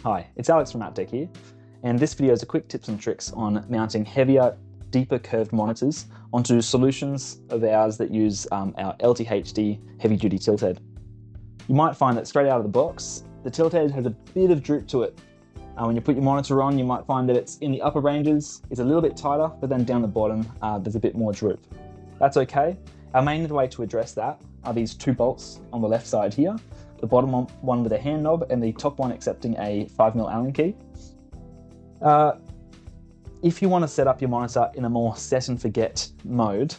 Hi, it's Alex from Atdec here, and this video is a quick tips and tricks on mounting heavier, deeper curved monitors onto solutions of ours that use our LTHT heavy-duty tilt head. You might find that straight out of the box, the tilt head has a bit of droop to it. When you put your monitor on, you might find that it's in the upper ranges, it's a little bit tighter, but then down the bottom, there's a bit more droop. That's okay. Our main way to address that are these two bolts on the left side here. The bottom one with a hand knob and the top one accepting a 5mm Allen key. If you want to set up your monitor in a more set and forget mode,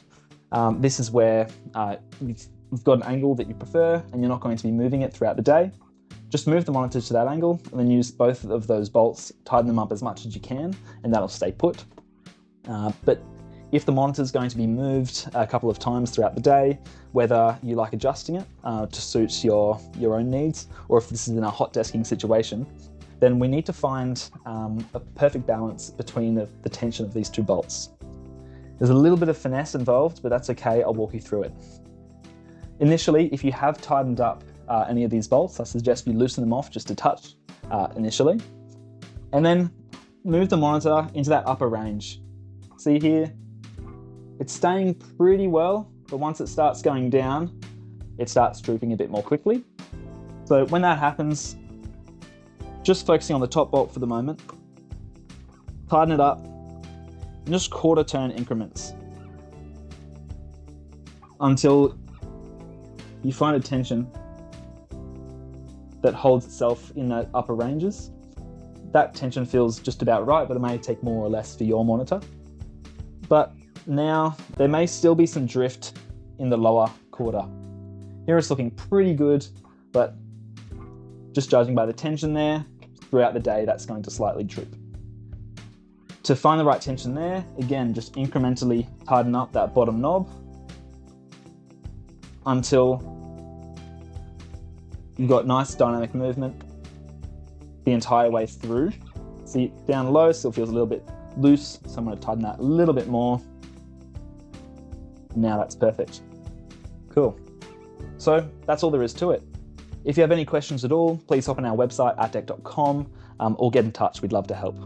this is where you've got an angle that you prefer and you're not going to be moving it throughout the day. Just move the monitor to that angle and then use both of those bolts, tighten them up as much as you can, and that'll stay put. But if the monitor is going to be moved a couple of times throughout the day, whether you like adjusting it to suit your own needs, or if this is in a hot desking situation, then we need to find a perfect balance between the tension of these two bolts. There's a little bit of finesse involved, but that's okay, I'll walk you through it. Initially, if you have tightened up any of these bolts, I suggest you loosen them off just a touch initially, and then move the monitor into that upper range. See here? It's staying pretty well, but once it starts going down, it starts drooping a bit more quickly. So when that happens, just focusing on the top bolt for the moment, tighten it up in just quarter turn increments until you find a tension that holds itself in the upper ranges. That tension feels just about right, but it may take more or less for your monitor. But now, there may still be some drift in the lower quarter. Here it's looking pretty good, but just judging by the tension there, throughout the day that's going to slightly droop. To find the right tension there, again, just incrementally tighten up that bottom knob until you've got nice dynamic movement the entire way through. See, down low still feels a little bit loose, so I'm going to tighten that a little bit more. Now that's perfect. Cool. So that's all there is to it. If you have any questions at all, please hop on our website, atdec.com, or get in touch. We'd love to help.